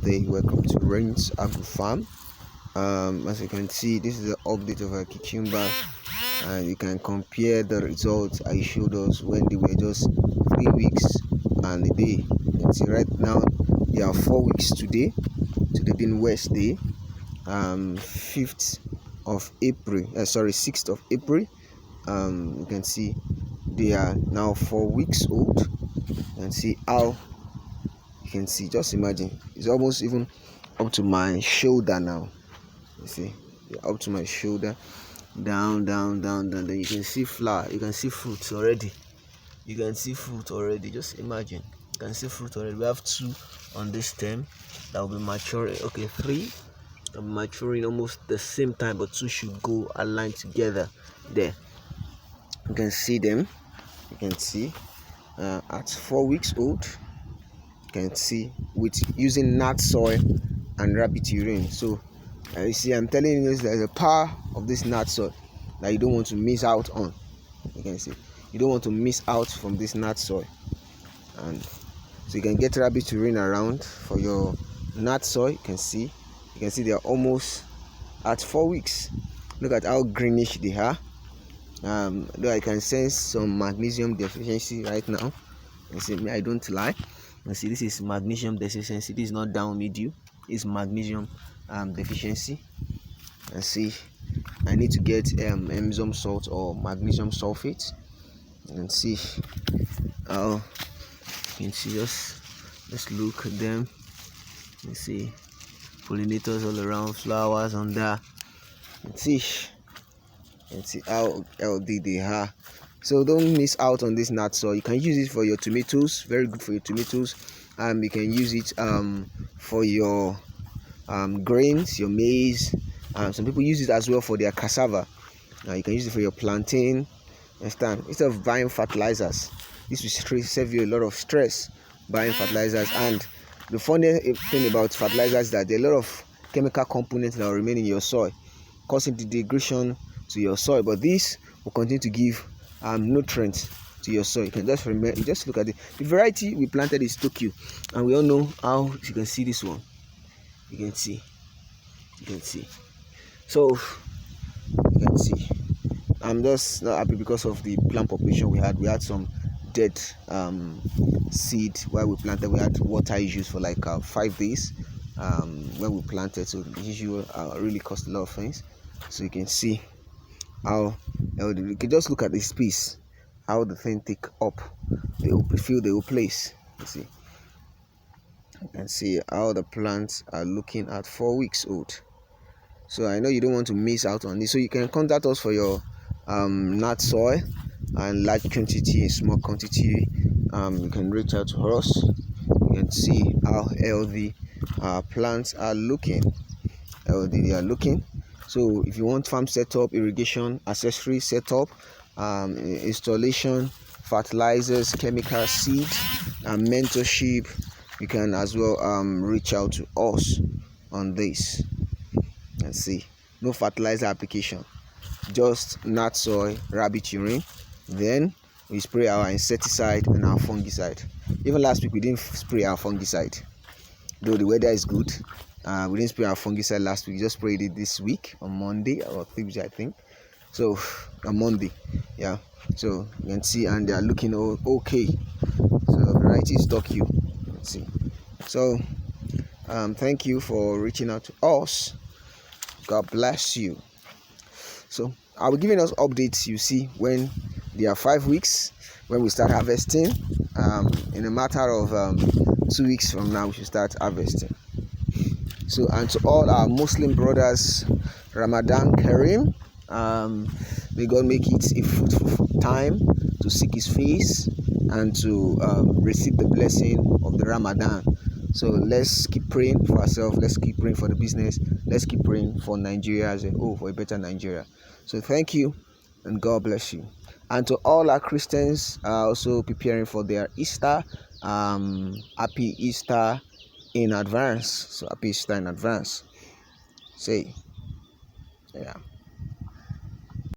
day. Welcome to RAINS Agro Farm. As you can see, this is the update of our cucumber, and you can compare the results I showed us when they were just 3 weeks and a day. You can see right now they are 4 weeks today being Wednesday, 5th of April, 6th of April. You can see they are now 4 weeks old. And see how you can see, just imagine, it's almost even up to my shoulder now. You see, up to my shoulder, down. Then you can see flower, you can see fruits already. Just imagine, you can see fruit already. We have 2 on this stem that will be maturing. Okay, 3 are maturing almost the same time, but 2 should go aligned together. There, you can see them. You can see at 4 weeks old. You can see with using Natsoil and rabbit urine. So you see, I'm telling you, there's a power of this Natsoil that you don't want to miss out on. You can see you don't want to miss out from this Natsoil, and so you can get rabbit urine around for your Natsoil. You can see they are almost at 4 weeks. Look at how greenish they are. Though I can sense some magnesium deficiency right now. You see, me, I don't lie. You see, this is magnesium deficiency. This is not down mildew. It's magnesium deficiency. And see, I need to get Epsom salt or magnesium sulfate. And see how you can see, just look at them. You see pollinators all around, flowers on there. And see how healthy they are. So don't miss out on this Natsoil. You can use it for your tomatoes, very good for your tomatoes. You can use it for your grains, your maize. Some people use it as well for their cassava. You can use it for your plantain. Instead of buying fertilizers, this will save you a lot of stress buying fertilizers. And the funny thing about fertilizers is that there are a lot of chemical components that will remain in your soil, causing degradation to your soil. But this will continue to give nutrients to your soil. You can just remember, just look at it. The variety we planted is Tokyo, and we all know how. You can see this one. You can see. So you can see, I'm just not happy because of the plant population we had. We had some dead seed while we planted. We had water issues for like 5 days when we planted. So the issue really caused a lot of things. So you can see how you can just look at this piece, how the thing take up the whole place. You can see how the plants are looking at 4 weeks old. So I know you don't want to miss out on this. So you can contact us for your Natsoil and large quantity, small quantity. You can reach out to us. You can see how healthy our plants are looking. They are looking. So if you want farm setup, irrigation, accessory setup, installation, fertilizers, chemical seed, and mentorship, you can as well reach out to us on this. And see, no fertilizer application, just Natsoil, rabbit urine. Then we spray our insecticide and our fungicide. Even last week we didn't spray our fungicide, though the weather is good. We didn't spray our fungicide last week. We just sprayed it this week on Monday or Tuesday, I think. So on Monday, yeah. So you can see, and they are looking okay. So the variety is Tokyo. Let's see. So thank you for reaching out to us. God bless you. So I'll be giving us updates. You see, when they are 5 weeks, when we start harvesting. In a matter of 2 weeks from now, we should start harvesting. So, and to all our Muslim brothers, Ramadan Kareem. May God make it a fruitful time to seek His face and to receive the blessing of the Ramadan. So let's keep praying for ourselves. Let's keep praying for the business. Let's keep praying for Nigeria as a whole, for a better Nigeria. So thank you, and God bless you. And to all our Christians also preparing for their Easter, happy Easter in advance. So happy Easter in advance. Say, yeah.